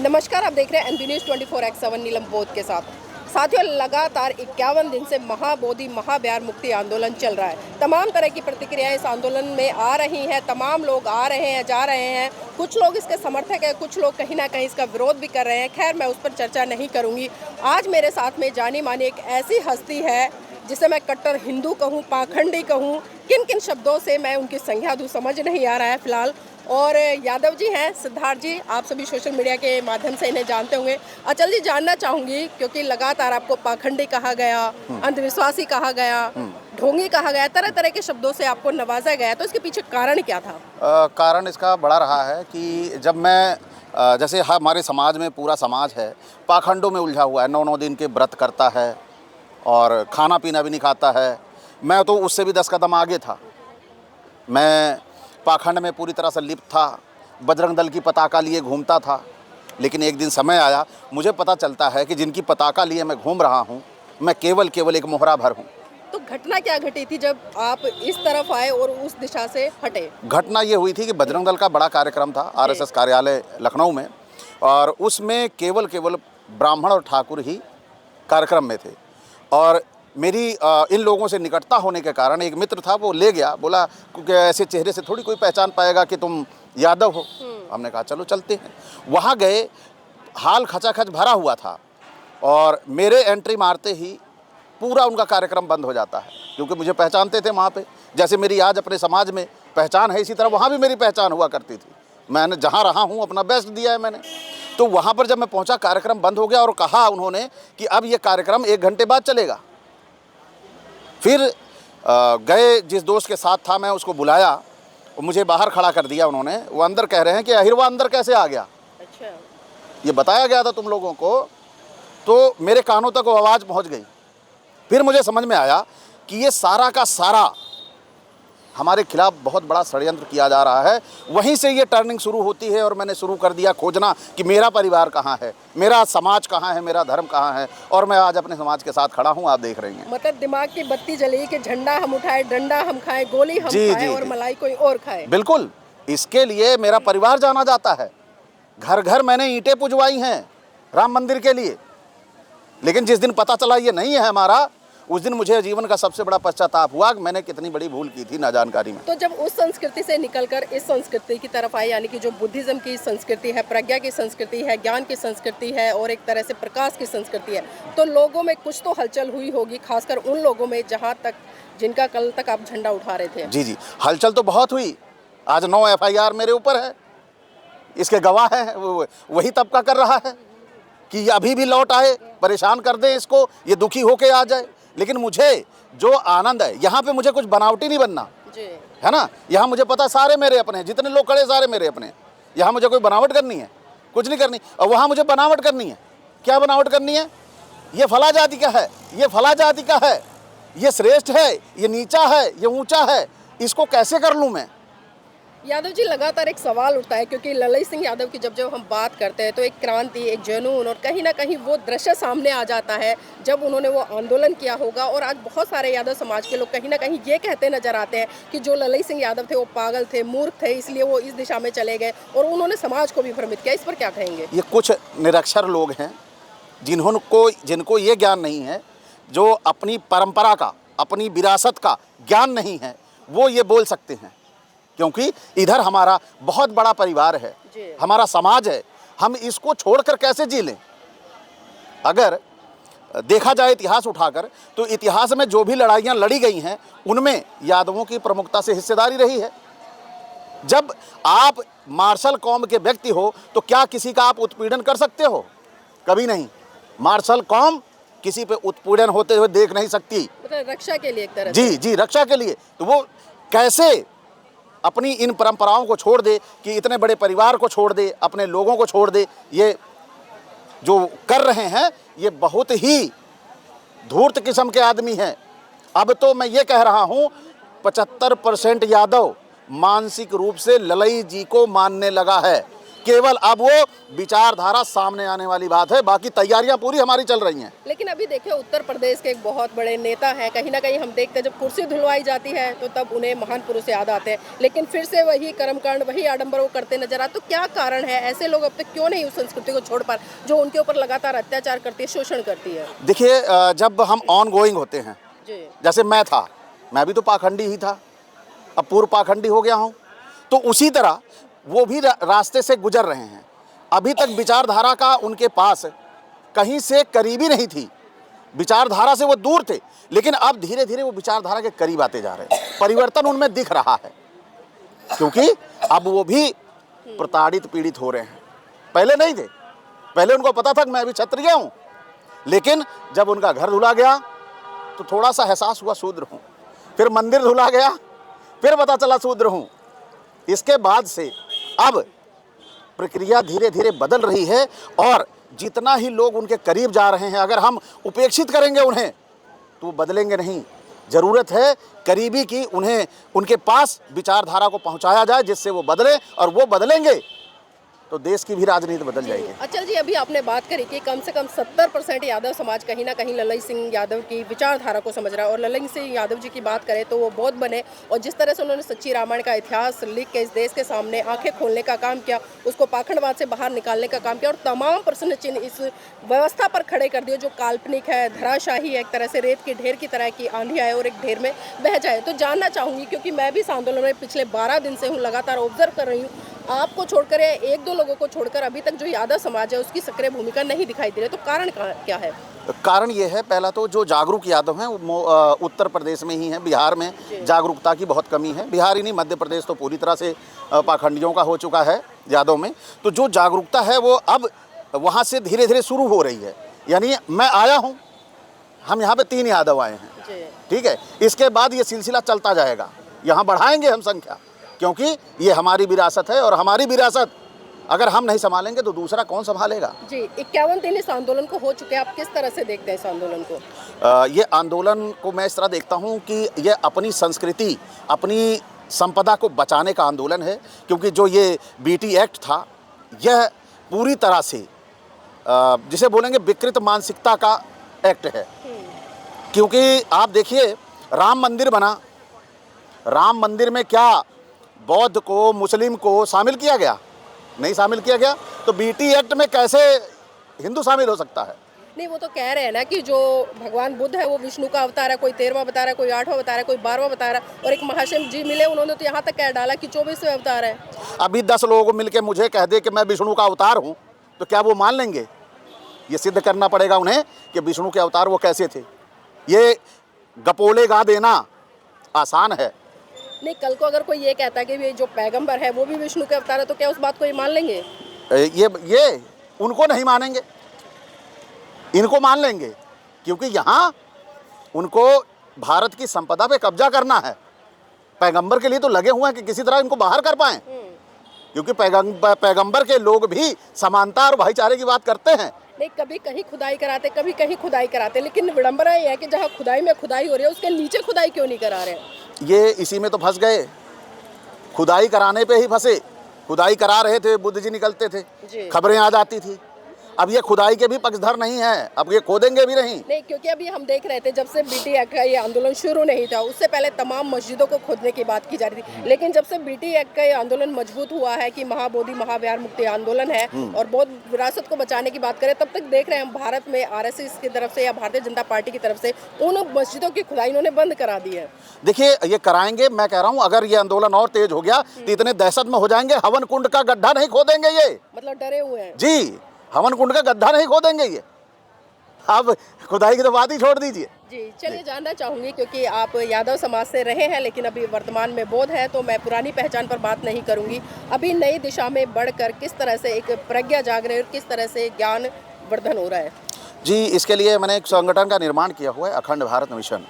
नमस्कार, आप देख रहे हैं एनबी न्यूज़ 24x7 नीलम बोध के साथ। साथियों, लगातार 51 दिन से महाबोधि महाब्यार मुक्ति आंदोलन चल रहा है। तमाम तरह की प्रतिक्रियाएं इस आंदोलन में आ रही हैं। तमाम लोग आ रहे हैं, जा रहे हैं। कुछ लोग इसके समर्थक हैं, कुछ लोग कहीं ना कहीं इसका विरोध भी कर रहे हैं। खैर, मैं उस पर चर्चा नहीं करूंगी। आज मेरे साथ में जानी मानी एक ऐसी हस्ती है जिसे मैं कट्टर हिंदू कहूँ, पाखंडी कहूँ, किन किन शब्दों से मैं उनकी संज्ञा दूँ समझ नहीं आ रहा है फिलहाल। और यादव जी हैं, सिद्धार्थ जी, आप सभी सोशल मीडिया के माध्यम से इन्हें जानते होंगे। अचल जी, जानना चाहूंगी क्योंकि लगातार आपको पाखंडी कहा गया, अंधविश्वासी कहा गया, ढोंगी कहा गया, तरह तरह के शब्दों से आपको नवाजा गया, तो इसके पीछे कारण क्या था? कारण इसका बड़ा रहा है कि जब मैं जैसे हमारे समाज में पूरा समाज है पाखंडों में उलझा हुआ है, 9 दिन के व्रत करता है और खाना पीना भी नहीं खाता है। मैं तो उससे भी 10 कदम आगे था। मैं पाखंड में पूरी तरह से लिप्त था, बजरंग दल की पताका लिए घूमता था। लेकिन एक दिन समय आया, मुझे पता चलता है कि जिनकी पताका लिए मैं घूम रहा हूँ, मैं केवल एक मोहरा भर हूँ। तो घटना क्या घटी थी जब आप इस तरफ आए और उस दिशा से हटे? घटना ये हुई थी कि बजरंग दल का बड़ा कार्यक्रम था आरएसएस कार्यालय लखनऊ में, और उसमें केवल ब्राह्मण और ठाकुर ही कार्यक्रम में थे। और मेरी इन लोगों से निकटता होने के कारण एक मित्र था, वो ले गया, बोला क्योंकि ऐसे चेहरे से थोड़ी कोई पहचान पाएगा कि तुम यादव हो। हमने कहा चलो चलते हैं। वहाँ गए, हाल खचाखच भरा हुआ था और मेरे एंट्री मारते ही पूरा उनका कार्यक्रम बंद हो जाता है, क्योंकि मुझे पहचानते थे वहाँ पे। जैसे मेरी आज अपने समाज में पहचान है, इसी तरह वहाँ भी मेरी पहचान हुआ करती थी। मैंने जहाँ रहा हूँ अपना बेस्ट दिया है मैंने। तो वहाँ पर जब मैं पहुँचा, कार्यक्रम बंद हो गया और कहा उन्होंने कि अब ये कार्यक्रम 1 घंटे बाद चलेगा। फिर गए, जिस दोस्त के साथ था मैं उसको बुलाया, मुझे बाहर खड़ा कर दिया उन्होंने। वो अंदर कह रहे हैं कि अहिरवा अंदर कैसे आ गया? अच्छा। ये बताया गया था तुम लोगों को। तो मेरे कानों तक वो आवाज़ पहुंच गई। फिर मुझे समझ में आया कि ये सारा का सारा हमारे खिलाफ बहुत बड़ा षड्यंत्र किया जा रहा है। वहीं से ये टर्निंग शुरू होती है और मैंने शुरू कर दिया खोजना कि मेरा परिवार कहाँ है, मेरा समाज कहाँ है, मेरा धर्म कहाँ है। और मैं आज अपने समाज के साथ खड़ा हूँ, आप देख रही हैं। मतलब दिमाग की बत्ती जली कि झंडा हम उठाए, डंडा हम खाए, गोली हम खाए और मलाई कोई और खाए। बिल्कुल, इसके लिए मेरा परिवार जाना जाता है। घर घर मैंने ईंटें पुजवाई हैं राम मंदिर के लिए। लेकिन जिस दिन पता चला ये नहीं है हमारा, उस दिन मुझे जीवन का सबसे बड़ा पश्चाताप हुआ कि मैंने कितनी बड़ी भूल की थी ना जानकारी में। तो जब उस संस्कृति से निकलकर इस संस्कृति की तरफ आए, यानी कि जो बुद्धिज्म की संस्कृति है, प्रज्ञा की संस्कृति है, ज्ञान की संस्कृति है और एक तरह से प्रकाश की संस्कृति है, तो लोगों में कुछ तो हलचल हुई होगी, खासकर उन लोगों में जहाँ तक जिनका कल तक आप झंडा उठा रहे थे। जी, हलचल तो बहुत हुई। आज 9 FIR मेरे ऊपर है, इसके गवाह है। वही तबका कर रहा है कि अभी भी लौट आए, परेशान कर दे इसको, ये दुखी होके आ जाए। लेकिन मुझे जो आनंद है, यहाँ पे मुझे कुछ बनावटी नहीं बनना है ना। यहाँ मुझे पता सारे मेरे अपने हैं, जितने लोग खड़े सारे मेरे अपने हैं। यहाँ मुझे कोई बनावट करनी है, कुछ नहीं करनी। और वहाँ मुझे बनावट करनी है। क्या बनावट करनी है? ये फला जाति का है, ये फला जाति का है, ये श्रेष्ठ है, ये नीचा है, ये ऊंचा है, इसको कैसे कर लूँ मैं? यादव जी, लगातार एक सवाल उठता है क्योंकि ललई सिंह यादव की जब हम बात करते हैं तो एक क्रांति, एक जुनून और कहीं ना कहीं वो दृश्य सामने आ जाता है जब उन्होंने वो आंदोलन किया होगा। और आज बहुत सारे यादव समाज के लोग कहीं ना कहीं ये कहते नजर आते हैं कि जो ललई सिंह यादव थे वो पागल थे, मूर्ख थे, इसलिए वो इस दिशा में चले गए और उन्होंने समाज को भी भ्रमित किया। इस पर क्या कहेंगे? ये कुछ निरक्षर लोग हैं जिनको ये ज्ञान नहीं है, जो अपनी परंपरा का, अपनी विरासत का ज्ञान नहीं है, वो ये बोल सकते हैं। क्योंकि इधर हमारा बहुत बड़ा परिवार है, हमारा समाज है, हम इसको छोड़कर कैसे जी लें? अगर देखा जाए इतिहास उठाकर, तो इतिहास में जो भी लड़ाइयाँ लड़ी गई हैं उनमें यादवों की प्रमुखता से हिस्सेदारी रही है। जब आप मार्शल कौम के व्यक्ति हो तो क्या किसी का आप उत्पीड़न कर सकते हो? कभी नहीं। मार्शल कौम किसी पे उत्पीड़न होते हुए देख नहीं सकती। मतलब रक्षा के लिए एक तरह जी, रक्षा के लिए। तो वो कैसे अपनी इन परंपराओं को छोड़ दे, कि इतने बड़े परिवार को छोड़ दे, अपने लोगों को छोड़ दे? ये जो कर रहे हैं ये बहुत ही धूर्त किस्म के आदमी हैं। अब तो मैं ये कह रहा हूँ 75% यादव मानसिक रूप से ललई जी को मानने लगा है। केवल अब वो विचारधारा सामने आने वाली बात है, बाकी तैयारियां पूरी हमारी चल रही हैं। लेकिन अभी देखिए उत्तर प्रदेश के एक बहुत बड़े नेता हैं, कहीं ना कहीं हम देखते हैं जब कुर्सी धुलवाई जाती है तो तब उन्हें महान पुरुष याद आते हैं, लेकिन फिर से वही कर्मकांड वही आडंबर वो करते नजर आते। तो क्या कारण है, ऐसे लोग अब तक क्यों नहीं उस संस्कृति को छोड़ पा रहे जो उनके ऊपर लगातार अत्याचार करती है, शोषण करती है? देखिए, जब हम ऑन गोइंग होते हैं, जी जैसे मैं भी तो पाखंडी ही था, अब पूर्व पाखंडी हो गया हूँ, तो उसी तरह वो भी रास्ते से गुजर रहे हैं। अभी तक विचारधारा का उनके पास कहीं से करीबी नहीं थी, विचारधारा से वो दूर थे, लेकिन अब धीरे धीरे वो विचारधारा के करीब आते जा रहे हैं। परिवर्तन उनमें दिख रहा है, क्योंकि अब वो भी प्रताड़ित पीड़ित हो रहे हैं। पहले नहीं थे, पहले उनको पता था कि मैं भी क्षत्रिय हूँ, लेकिन जब उनका घर धुला गया तो थोड़ा सा एहसास हुआ शूद्र हूँ, फिर मंदिर धुला गया, फिर पता चला शूद्र हूँ। इसके बाद से अब प्रक्रिया धीरे धीरे बदल रही है, और जितना ही लोग उनके करीब जा रहे हैं, अगर हम उपेक्षित करेंगे उन्हें तो वो बदलेंगे नहीं। ज़रूरत है करीबी की, उन्हें उनके पास विचारधारा को पहुंचाया जाए जिससे वो बदले, और वो बदलेंगे तो देश की भी राजनीति बदल जाएगी। अच्छा जी, अभी आपने बात करी कि कम से कम 70% यादव समाज कहीं ना कहीं ललन सिंह यादव की विचारधारा को समझ रहा है, और ललन सिंह यादव जी की बात करें तो वो बौद्ध बने, और जिस तरह से उन्होंने सच्ची रामायण का इतिहास लिख के इस देश के सामने आंखें खोलने का काम किया, उसको पाखंडवाद से बाहर निकालने का काम किया, और तमाम प्रश्न चिन्ह इस व्यवस्था पर खड़े कर दिए जो काल्पनिक है, धराशाही है, एक तरह से रेत के ढेर की तरह की आंधी आए और एक ढेर में बह जाए। तो जानना चाहूँगी, क्योंकि मैं भी इस आंदोलन में पिछले 12 दिन से हूँ, लगातार ऑब्जर्व कर रही हूँ, आपको छोड़कर या एक दो लोगों को छोड़कर अभी तक जो यादव समाज है उसकी सक्रिय भूमिका नहीं दिखाई दे रही। तो कारण क्या है? कारण ये है, पहला तो जो जागरूक यादव हैं वो उत्तर प्रदेश में ही हैं। बिहार में जागरूकता की बहुत कमी है। बिहार ही नहीं, मध्य प्रदेश तो पूरी तरह से पाखंडियों का हो चुका है यादव में। तो जो जागरूकता है वो अब वहाँ से धीरे धीरे शुरू हो रही है। यानी मैं आया हूँ, हम यहाँ पे 3 यादव आए हैं, ठीक है, इसके बाद ये सिलसिला चलता जाएगा, यहाँ बढ़ाएंगे हम संख्या, क्योंकि ये हमारी विरासत है, और हमारी विरासत अगर हम नहीं संभालेंगे तो दूसरा कौन संभालेगा। जी, 51 दिन इस आंदोलन को हो चुके हैं, आप किस तरह से देखते हैं इस आंदोलन को? ये आंदोलन को मैं इस तरह देखता हूँ कि ये अपनी संस्कृति, अपनी संपदा को बचाने का आंदोलन है, क्योंकि जो ये बीटी एक्ट था, यह पूरी तरह से जिसे बोलेंगे विकृत मानसिकता का एक्ट है। क्योंकि आप देखिए, राम मंदिर बना, राम मंदिर में क्या बौद्ध को, मुस्लिम को शामिल किया गया? नहीं शामिल किया गया। तो बीटी एक्ट में कैसे हिंदू शामिल हो सकता है? नहीं, वो तो कह रहे हैं ना कि जो भगवान बुद्ध है वो विष्णु का अवतार है, कोई 13वां बता रहा है, कोई 8वां बता रहा है, कोई 12वां बता रहा है, और एक महाशय जी मिले, उन्होंने तो यहाँ तक कह डाला कि 24वें अवतार है। अभी 10 लोगों को मिलकर मुझे कह दे कि मैं विष्णु का अवतार हूँ, तो क्या वो मान लेंगे? ये सिद्ध करना पड़ेगा उन्हें कि विष्णु के अवतार वो कैसे थे। ये गपोले गा देना आसान है। नहीं, कल को अगर कोई ये कहता है कि ये जो पैगंबर है वो भी विष्णु के अवतार है, तो क्या उस बात को ये मान लेंगे? ये उनको नहीं मानेंगे, इनको मान लेंगे, क्योंकि यहाँ उनको भारत की संपदा पे कब्जा करना है। पैगंबर के लिए तो लगे हुए हैं कि किसी तरह इनको बाहर कर पाएं, क्योंकि पैगंबर के लोग भी समानता और भाईचारे की बात करते हैं। नहीं, कभी कहीं खुदाई कराते, कभी कहीं खुदाई कराते, लेकिन विडंबना ये है कि जहाँ खुदाई में खुदाई हो रही है उसके नीचे खुदाई क्यों नहीं करा रहे? ये इसी में तो फंस गए, खुदाई कराने पे ही फंसे। खुदाई करा रहे थे, बुद्ध जी निकलते थे, खबरें आ जाती थी। अब ये खुदाई के भी पक्षधर नहीं है, अब ये खोदेंगे भी नहीं। नहीं, क्योंकि अभी हम देख रहे थे जब से बीटी एक्ट का ये आंदोलन शुरू नहीं था, उससे पहले तमाम मस्जिदों को खोदने की बात की जा रही थी, लेकिन जब से बीटी एक्ट का ये आंदोलन मजबूत हुआ है कि महाबोधि महाविहार मुक्ति आंदोलन है और बौद्ध विरासत को बचाने की बात करें, तब तक देख रहे हैं हम भारत में आरएसएस की तरफ से या भारतीय जनता पार्टी की तरफ से उन मस्जिदों की खुदाई इन्होंने बंद करा दी है। देखिए, ये कराएंगे, मैं कह रहा हूँ, अगर ये आंदोलन और तेज हो गया तो इतने दहशत में हो जाएंगे, हवन कुंड का गड्ढा नहीं खोदेंगे ये। मतलब डरे हुए हैं जी, हवन कुंड का गड्ढा नहीं खोदेंगे ये। अब खुदाई की तो बात ही छोड़ दीजिए। जी, चलिए, जानना चाहूँगी, क्योंकि आप यादव समाज से रहे हैं लेकिन अभी वर्तमान में बौद्ध है, तो मैं पुरानी पहचान पर बात नहीं करूँगी। अभी नई दिशा में बढ़कर किस तरह से एक प्रज्ञा जाग रही है और किस तरह से ज्ञान वर्धन हो रहा है? जी, इसके लिए मैंने एक संगठन का निर्माण किया हुआ है, अखंड भारत मिशन,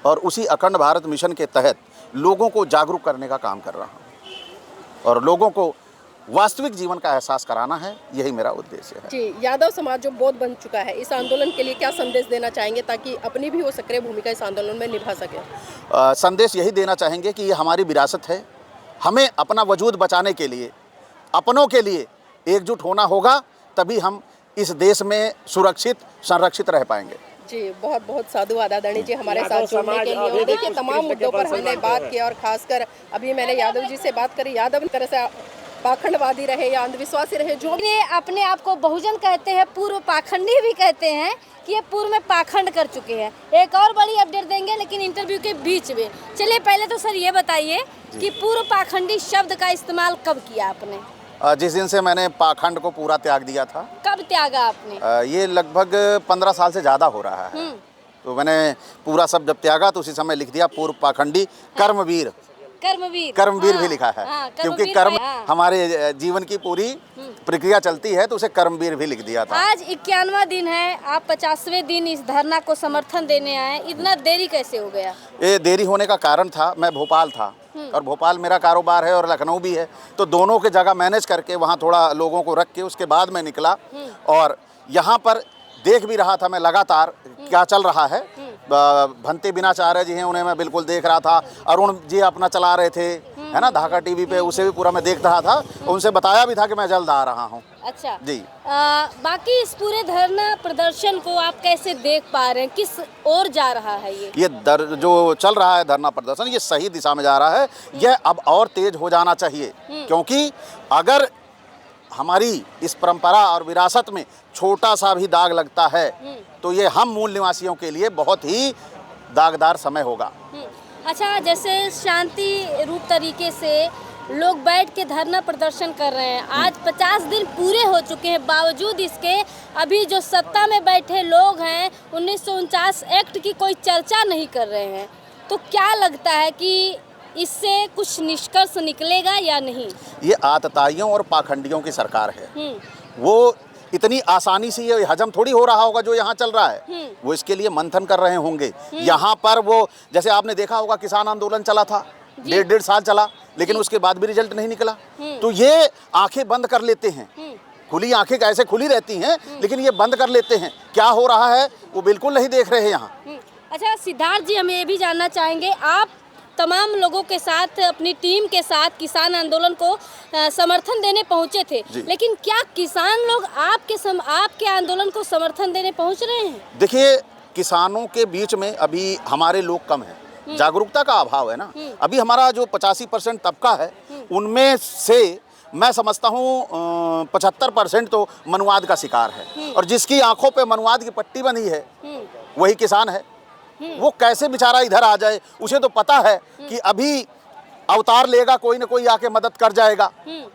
और उसी अखंड भारत मिशन के तहत लोगों को जागरूक करने का काम कर रहा हूँ और लोगों को वास्तविक जीवन का एहसास कराना है, यही मेरा उद्देश्य है। जी, यादव समाज जो बौद्ध बन चुका है, इस आंदोलन के लिए क्या संदेश देना चाहेंगे ताकि अपनी भी वो सक्रिय भूमिका इस आंदोलन में निभा सके? संदेश यही देना चाहेंगे कि ये हमारी विरासत है, हमें अपना वजूद बचाने के लिए, अपनों के लिए एकजुट होना होगा, तभी हम इस देश में सुरक्षित संरक्षित रह पाएंगे। जी, बहुत बहुत साधुवाद अदानी जी हमारे साथ जुड़ने के लिए। और देखिए, तमाम मुद्दों पर हमने बात की और खासकर अभी मैंने यादव जी से बात करी। यादव एक तरह से पाखंडवादी रहे या अंधविश्वासी रहे, जो ये अपने आप को बहुजन कहते हैं, पूर्व पाखंडी भी कहते हैं कि ये पूर्व में पाखंड कर चुके हैं। एक और बड़ी अपडेट देंगे लेकिन इंटरव्यू के बीच में। चलिए पहले तो सर ये बताइए कि पूर्व पाखंडी शब्द का इस्तेमाल कब किया आपने? जिस दिन से मैंने पाखंड को पूरा त्याग दिया था। कब त्यागा आपने? ये लगभग 15 साल से ज़्यादा हो रहा है। तो मैंने पूरा सब जब त्यागा तो उसी समय लिख दिया पूर्व पाखंडी कर्मवीर। कर्मवीर भी लिखा है, क्योंकि कर्म हमारे जीवन की पूरी प्रक्रिया चलती है, तो उसे कर्मवीर भी लिख दिया था। आज 51वां दिन है, आप 50वें दिन इस धरना को समर्थन देने आए, इतना देरी कैसे हो गया? ये देरी होने का कारण था, मैं भोपाल था और भोपाल मेरा कारोबार है और लखनऊ भी है, तो दोनों के जगह मैनेज करके वहाँ थोड़ा लोगों को रख के उसके बाद मैं निकला। और यहाँ पर देख भी रहा था मैं लगातार क्या चल रहा है। भंते बिनाचार्य जी हैं, उन्हें मैं बिल्कुल देख रहा था। अरुण जी अपना चला रहे थे, है ना, ढाका टीवी पे, उसे भी पूरा मैं देख रहा था। उनसे बताया भी था कि मैं जल्द आ रहा हूँ। अच्छा जी। बाकी इस पूरे धरना प्रदर्शन को आप कैसे देख पा रहे हैं, किस ओर जा रहा है ये जो चल रहा है धरना प्रदर्शन, ये सही दिशा में जा रहा है। यह अब और तेज हो जाना चाहिए, क्योंकि अगर हमारी इस परंपरा और विरासत में छोटा सा भी दाग लगता है तो ये हम मूल निवासियों के लिए बहुत ही दागदार समय होगा। अच्छा, जैसे शांति रूप तरीके से लोग बैठ के धरना प्रदर्शन कर रहे हैं, आज 50 दिन पूरे हो चुके हैं, बावजूद इसके अभी जो सत्ता में बैठे लोग हैं 1949 एक्ट की कोई चर्चा नहीं कर रहे हैं, तो क्या लगता है कि इससे कुछ निष्कर्ष निकलेगा या नहीं? ये आतताइयों और पाखंडियों की सरकार है। वो इतनी आसानी से ये हजम थोड़ी हो रहा होगा जो यहाँ चल रहा है। वो इसके लिए मंथन कर रहे होंगे। यहाँ पर वो, जैसे आपने देखा होगा, किसान आंदोलन चला था, 1.5 साल चला, लेकिन उसके बाद भी रिजल्ट नहीं निकला। तो ये आंखें बंद कर लेते हैं, खुली आंखें कैसे खुली रहती हैं, लेकिन ये बंद कर लेते हैं। क्या हो रहा है वो बिल्कुल नहीं देख रहे हैं यहाँ। अच्छा सिद्धार्थ जी, हम ये भी जानना चाहेंगे, आप तमाम लोगों के साथ, अपनी टीम के साथ किसान आंदोलन को समर्थन देने पहुंचे थे, लेकिन क्या किसान लोग आपके आंदोलन को समर्थन देने पहुंच रहे हैं? देखिए, किसानों के बीच में अभी हमारे लोग कम हैं, जागरूकता का अभाव है ना। अभी हमारा जो 85% तबका है, उनमें से मैं समझता हूँ 75% तो मनुवाद का शिकार है, और जिसकी आंखों पे मनुवाद की पट्टी बंधी है वही किसान है। वो कैसे बेचारा इधर आ जाए? उसे तो पता है कि अभी अवतार लेगा कोई ना कोई, आके मदद कर जाएगा,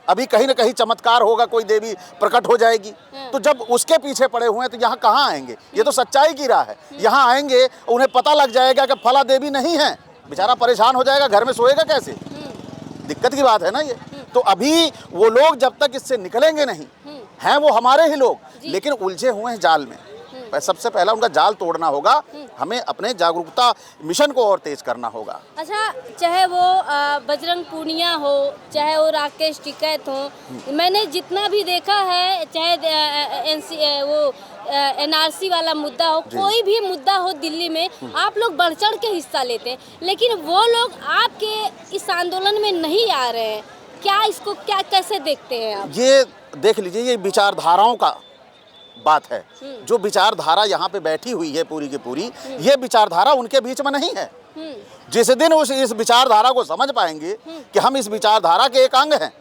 अभी कहीं ना कहीं चमत्कार होगा, कोई देवी प्रकट हो जाएगी। तो जब उसके पीछे पड़े हुए हैं तो यहाँ कहाँ आएंगे? ये तो सच्चाई की राह है। यहाँ आएंगे, उन्हें पता लग जाएगा कि फला देवी नहीं है, बेचारा परेशान हो जाएगा, घर में सोएगा कैसे? दिक्कत की बात है ना ये। तो अभी वो लोग जब तक इससे निकलेंगे नहीं, हैं वो हमारे ही लोग, लेकिन उलझे हुए हैं जाल में। सबसे पहला उनका जाल तोड़ना होगा, हमें अपने जागरूकता मिशन को और तेज करना होगा। अच्छा, चाहे वो बजरंग पूनिया हो, चाहे वो राकेश टिकैत हो, मैंने जितना भी देखा है, चाहे NRC वाला मुद्दा हो, कोई भी मुद्दा हो दिल्ली में, आप लोग बढ़ चढ़ के हिस्सा लेते हैं, लेकिन वो लोग आपके इस आंदोलन में नहीं आ रहे हैं। क्या इसको कैसे देखते हैं आप? ये देख लीजिए, ये विचारधाराओं का बात है। जो विचारधारा यहाँ पे बैठी हुई है पूरी की पूरी, ये विचारधारा उनके बीच में नहीं है। जिस दिन इस विचारधारा को समझ पाएंगे कि हम इस विचारधारा के एक अंग हैं,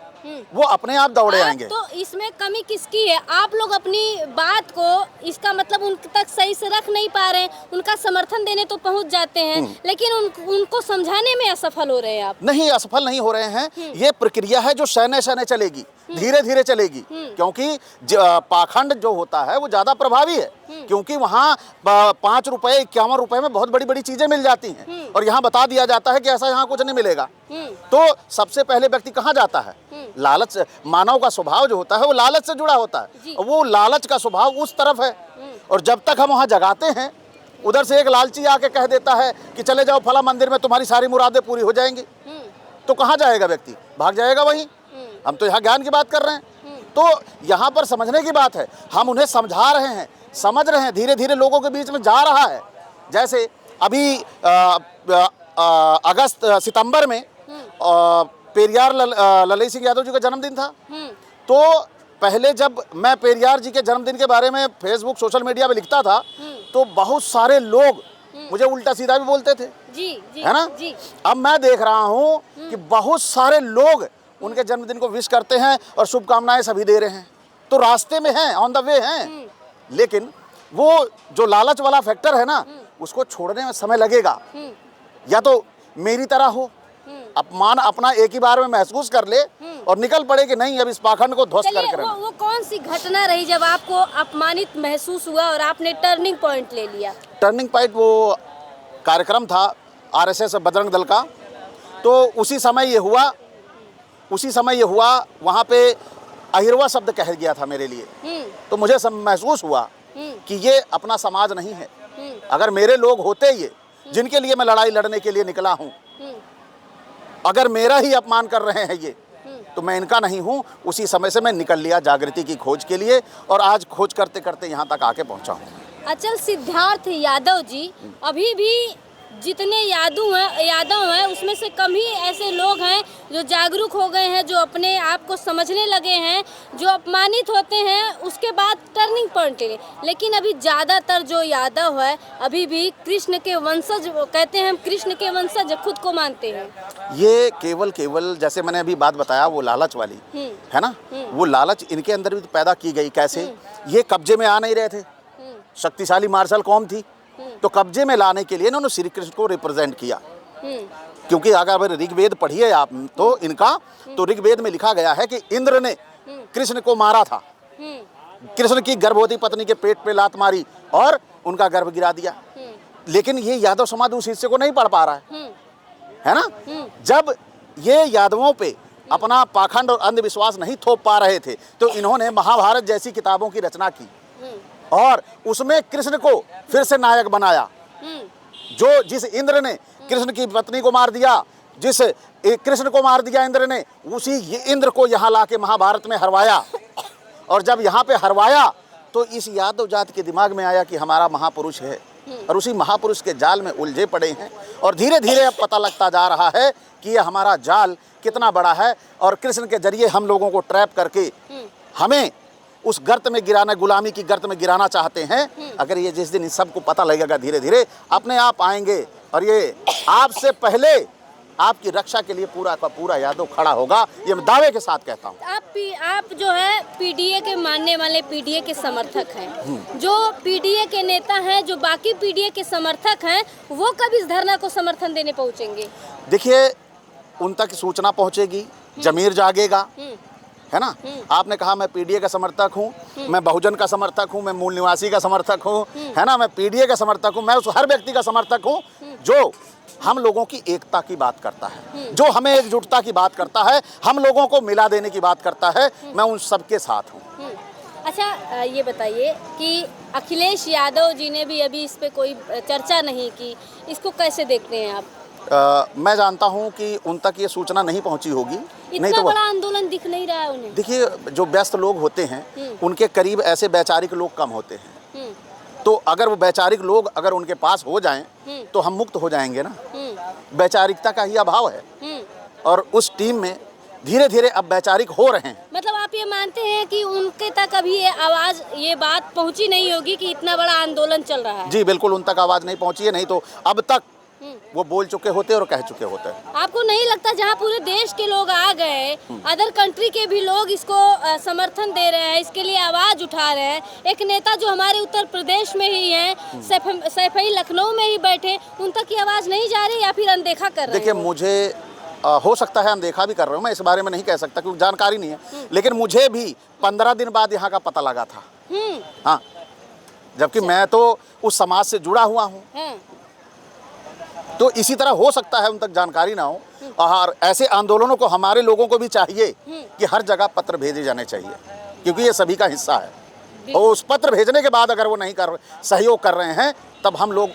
वो अपने आप दौड़े आएंगे। तो इसमें कमी किसकी है? आप लोग अपनी बात को, इसका मतलब उन तक सही से रख नहीं पा रहे हैं। उनका समर्थन देने तो पहुंच जाते हैं, लेकिन उनको समझाने में असफल हो रहे हैं आप। नहीं, असफल नहीं हो रहे हैं। ये प्रक्रिया है जो शहने शहने चलेगी, धीरे धीरे चलेगी, क्योंकि पाखंड जो होता है वो ज्यादा प्रभावी है, क्योंकि वहाँ 5 रुपए 51 रुपए में बहुत बड़ी बड़ी चीजें मिल जाती हैं, और यहाँ बता दिया जाता है कि ऐसा यहाँ कुछ नहीं मिलेगा। तो सबसे पहले व्यक्ति कहाँ जाता है? लालच। मानव का स्वभाव जो होता है वो लालच से जुड़ा होता है, और वो लालच का स्वभाव उस तरफ है। और जब तक हम वहाँ जगाते हैं, उधर से एक लालची आके कह देता है कि चले जाओ फला मंदिर में, तुम्हारी सारी मुरादें पूरी हो जाएंगी, तो कहाँ जाएगा व्यक्ति? भाग जाएगा वहीं। हम तो यहाँ ज्ञान की बात कर रहे हैं। तो यहाँ पर समझने की बात है, हम उन्हें समझा रहे हैं, समझ रहे हैं, धीरे धीरे लोगों के बीच में जा रहा है। जैसे अभी सितंबर में पेरियार ललई सिंह यादव जी का जन्मदिन था, तो पहले जब मैं पेरियार जी के जन्मदिन के बारे में फेसबुक सोशल मीडिया पे लिखता था तो बहुत सारे लोग मुझे उल्टा सीधा भी बोलते थे, जी है ना। जी। अब मैं देख रहा हूँ कि बहुत सारे लोग उनके जन्मदिन को विश करते हैं और शुभकामनाएं सभी दे रहे हैं, तो रास्ते में हैं, ऑन द वे हैं। लेकिन वो जो लालच वाला फैक्टर है ना, उसको छोड़ने में समय लगेगा। या तो मेरी तरह हो, अपमान अपना एक ही बार में महसूस कर ले और निकल पड़े कि नहीं अब इस पाखंड को ध्वस्त चलिए, करके रहना। वो कौन सी घटना रही जब आपको अपमानित महसूस हुआ और आपने टर्निंग पॉइंट ले लिया? टर्निंग पॉइंट वो कार्यक्रम था आरएसएस बजरंग दल का, तो उसी समय ये हुआ वहाँ पे अहिरवा शब्द कह गया था मेरे लिए। तो मुझे महसूस हुआ कि ये अपना समाज नहीं है। अगर मेरे लोग होते ये जिनके लिए मैं लड़ाई लड़ने के लिए निकला हूँ, अगर मेरा ही अपमान कर रहे हैं ये, तो मैं इनका नहीं हूँ। उसी समय से मैं निकल लिया जागृति की खोज के लिए और आज खोज करते करते यहाँ तक आके पहुँचा हूँ। अचल सिद्धार्थ यादव जी, अभी भी जितने यादव हैं उसमें से कम ही ऐसे लोग हैं जो जागरूक हो गए हैं, जो अपने आप को समझने लगे हैं, जो अपमानित होते हैं उसके बाद टर्निंग पॉइंट ले। लेकिन अभी ज़्यादातर जो यादव है अभी भी कृष्ण के वंशज, कहते हैं हम कृष्ण के वंशज खुद को मानते हैं। ये केवल जैसे मैंने अभी बात बताया वो लालच वाली है ना, वो लालच इनके अंदर भी पैदा की गई। कैसे? ये कब्जे में आ नहीं रहे थे, शक्तिशाली मार्शल कौम थी, तो कब्जे में लाने के लिए इन्होंने श्री कृष्ण को रिप्रेजेंट किया। क्योंकि अगर ऋग्वेद पढ़िए आप तो इनका, तो ऋग्वेद में लिखा गया है कि इंद्र ने कृष्ण को मारा था, कृष्ण की गर्भवती पत्नी के पेट पे लात मारी और उनका गर्भ गिरा दिया। लेकिन ये यादव समाज उस हिस्से को नहीं पढ़ पा रहा है ना। जब ये यादवों पे अपना पाखंड और अंधविश्वास नहीं थोप पा रहे थे तो इन्होंने महाभारत जैसी किताबों की रचना की और उसमें कृष्ण को फिर से नायक बनाया। जिस इंद्र ने कृष्ण की पत्नी को मार दिया, जिस कृष्ण को मार दिया इंद्र ने, उसी इंद्र को यहाँ लाके महाभारत में हरवाया। और जब यहाँ पे हरवाया तो इस यादव जाति के दिमाग में आया कि हमारा महापुरुष है, और उसी महापुरुष के जाल में उलझे पड़े हैं। और धीरे धीरे अब पता लगता जा रहा है कि यह हमारा जाल कितना बड़ा है और कृष्ण के जरिए हम लोगों को ट्रैप करके हमें उस गर्त में गिराना, गुलामी की गर्त में गिराना चाहते हैं। अगर ये जिस दिन इन सबको पता लगेगा, धीरे धीरे अपने आप आएंगे और ये आपसे पहले आपकी रक्षा के लिए पूरा का पूरा यादव खड़ा होगा, ये मैं दावे के साथ कहता हूँ। आप जो है पीडीए के मानने वाले, पीडीए के समर्थक हैं, जो पीडीए के नेता हैं, जो बाकी पीडीए के समर्थक हैं, वो कब इस धरना को समर्थन देने पहुँचेंगे? देखिए, उन तक सूचना पहुँचेगी, जमीर जागेगा, है ना। आपने कहा मैं पीडीए का समर्थक हूँ, मैं बहुजन का समर्थक हूँ, मैं मूल निवासी का समर्थक हूँ, है ना, मैं पीडीए का समर्थक हूँ, मैं उस हर व्यक्ति का समर्थक हूँ जो हम लोगों की एकता की बात करता है, जो हमें एकजुटता की बात करता है, हम लोगों को मिला देने की बात करता है। मैं उन सबके साथ हूँ। अच्छा, ये बताइए कि अखिलेश यादव जी ने भी अभी इस पे कोई चर्चा नहीं की, इसको कैसे देखते हैं आप? मैं जानता हूं कि उन तक ये सूचना नहीं पहुंची होगी। इतना नहीं तो बड़ा आंदोलन दिख नहीं रहा है उन्हें। देखिए, जो व्यस्त लोग होते हैं उनके करीब ऐसे वैचारिक लोग कम होते हैं। तो अगर वो वैचारिक लोग अगर उनके पास हो जाएं तो हम मुक्त हो जाएंगे ना। वैचारिकता का ही अभाव है और उस टीम में धीरे धीरे अब वैचारिक हो रहे हैं। मतलब आप ये मानते हैं कि उनके तक अभी ये आवाज़, ये बात पहुंची नहीं होगी कि इतना बड़ा आंदोलन चल रहा है? जी बिल्कुल, उन तक आवाज़ नहीं पहुंची है, नहीं तो अब तक वो बोल चुके होते और कह चुके होते। आपको नहीं लगता जहाँ पूरे देश के लोग आ गए, अदर कंट्री के भी लोग इसको समर्थन दे रहे हैं, इसके लिए आवाज़ उठा रहे हैं, एक नेता जो हमारे उत्तर प्रदेश में ही हैं, सैफई लखनऊ में ही बैठे, उन तक की आवाज़ नहीं जा रही या फिर अनदेखा कर रहे हैं? देखिए, मुझे हो सकता है अनदेखा भी कर रहा हूँ, मैं इस बारे में नहीं कह सकता क्योंकि जानकारी नहीं है। लेकिन मुझे भी 15 दिन बाद यहाँ का पता लगा था। हाँ, जबकि मैं तो उस समाज से जुड़ा हुआ हूँ। तो इसी तरह हो सकता है उन तक जानकारी ना हो। और ऐसे आंदोलनों को हमारे लोगों को भी चाहिए कि हर जगह पत्र भेजे जाने चाहिए, क्योंकि ये सभी का हिस्सा है। और उस पत्र भेजने के बाद अगर वो नहीं सहयोग कर रहे हैं, तब हम लोग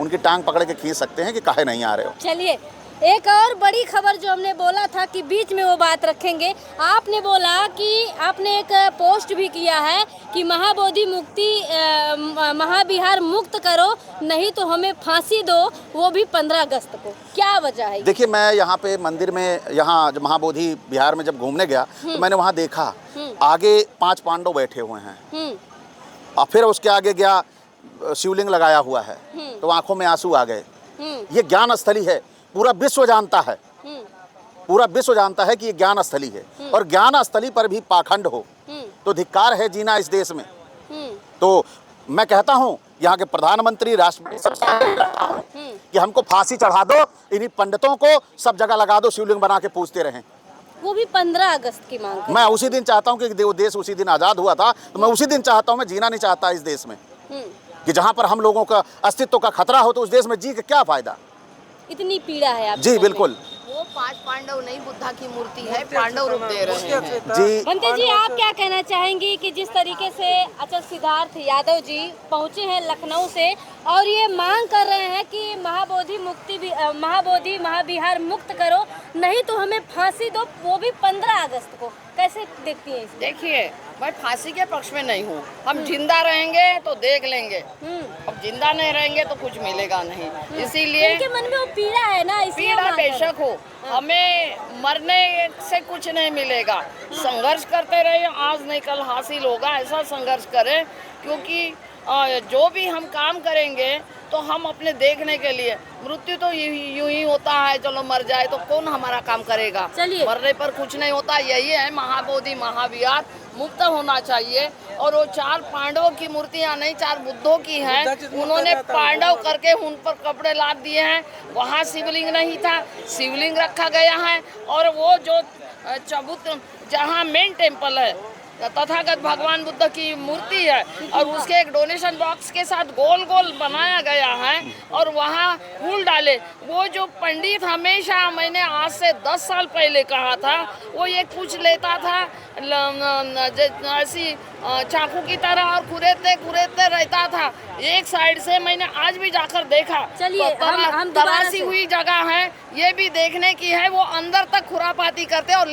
उनकी टांग पकड़ के खींच सकते हैं कि काहे नहीं आ रहे हो। चलिए, एक और बड़ी खबर जो हमने बोला था कि बीच में वो बात रखेंगे, आपने बोला कि आपने एक पोस्ट भी किया है कि महाबोधि मुक्ति महाविहार मुक्त करो, नहीं तो हमें फांसी दो, वो भी 15 अगस्त को। क्या वजह है? देखिए, मैं यहाँ पे मंदिर में, यहाँ जब महाबोधि विहार में जब घूमने गया तो मैंने वहाँ देखा आगे 5 पांडव बैठे हुए हैं और फिर उसके आगे गया, शिवलिंग लगाया हुआ है, तो आंखों में आंसू आ गए। ये ज्ञान स्थली है, पूरा विश्व जानता है, पूरा विश्व जानता है कि ये ज्ञान स्थली है, और ज्ञान स्थली पर भी पाखंड हो तो धिक्कार है जीना इस देश में। तो मैं कहता हूँ यहाँ के प्रधानमंत्री, राष्ट्रपति कि हमको फांसी चढ़ा दो, इन्हीं पंडितों को सब जगह लगा दो, शिवलिंग बना के पूजते रहें। वो भी 15 अगस्त की मांग। मैं उसी दिन चाहता हूँ कि देश उसी दिन आज़ाद हुआ था, तो मैं उसी दिन चाहता हूँ, मैं जीना नहीं चाहता इस देश में कि जहाँ पर हम लोगों का अस्तित्व का खतरा हो, तो उस देश में जी के क्या फायदा। इतनी पीड़ा है आप जी बिल्कुल। वो 5 पांडव नहीं, बुद्धा की मूर्ति है, पांडव रूप दे रहे हैं। जी बनते जी, आप क्या कहना चाहेंगी कि जिस तरीके से अचल सिद्धार्थ यादव जी पहुंचे हैं लखनऊ से और ये मांग कर रहे हैं कि महाबोधि महाविहार मुक्त करो, नहीं तो हमें फांसी दो, वो भी 15 अगस्त को, कैसे देखती हैं इसे? देखिए, मैं फांसी के पक्ष में नहीं हूँ। हम जिंदा रहेंगे तो देख लेंगे, अब जिंदा नहीं रहेंगे तो कुछ मिलेगा नहीं। इसीलिए उनके मन में वो पीड़ा है ना, इसलिए पीड़ा मांग कर रहे हैं। बेशक हो, हमें मरने से कुछ नहीं मिलेगा। संघर्ष करते रहिए, आज नहीं कल हासिल होगा, ऐसा संघर्ष करें, क्योंकि जो भी हम काम करेंगे तो हम अपने देखने के लिए, मृत्यु तो यूं ही होता है, चलो मर जाए तो कौन हमारा काम करेगा। चलिए, मरने पर कुछ नहीं होता। यही है, महाबोधि महाविहार मुक्त होना चाहिए। और वो 4 पांडवों की मूर्तियां नहीं, 4 बुद्धों की हैं, उन्होंने पांडव करके उन पर कपड़े लाद दिए हैं। वहाँ शिवलिंग नहीं था, शिवलिंग रखा गया है। और वो जो चबूत, जहाँ मेन टेम्पल है, तथागत भगवान बुद्ध की मूर्ति है, और उसके एक डोनेशन बॉक्स के साथ गोल गोल बनाया गया है, और वहाँ फूल डाले। वो जो पंडित हमेशा, मैंने आज से 10 साल पहले कहा था, वो ये कुछ लेता था ऐसी चाकू की तरह और कुरेदते रहता था एक साइड से। मैंने आज भी जाकर देखा। चलिए, तो हम दोबारा तराशी हुई जगह है, ये भी देखने की है। वो अंदर तक खुरापाती करते और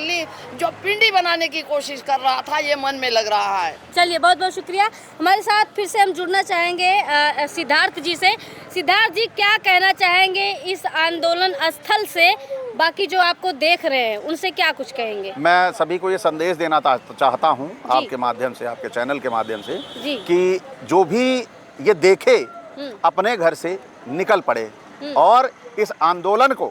जो पिंडी बनाने की कोशिश कर रहा था, ये मन में लग रहा है। चलिए, बहुत बहुत शुक्रिया। हमारे साथ फिर से हम जुड़ना चाहेंगे सिद्धार्थ जी से। सिद्धार्थ जी, क्या कहना चाहेंगे इस आंदोलन स्थल से? बाकी जो आपको देख रहे हैं उनसे क्या कुछ कहेंगे? मैं सभी को ये संदेश देना चाहता हूँ आपके माध्यम से, आपके चैनल के माध्यम से, कि जो भी ये देखे अपने घर से निकल पड़े और इस आंदोलन को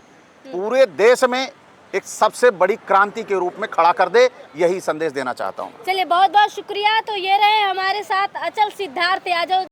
पूरे देश में एक सबसे बड़ी क्रांति के रूप में खड़ा कर दे, यही संदेश देना चाहता हूँ। चलिए, बहुत बहुत शुक्रिया। तो ये रहे हमारे साथ अचल सिद्धार्थ यादव।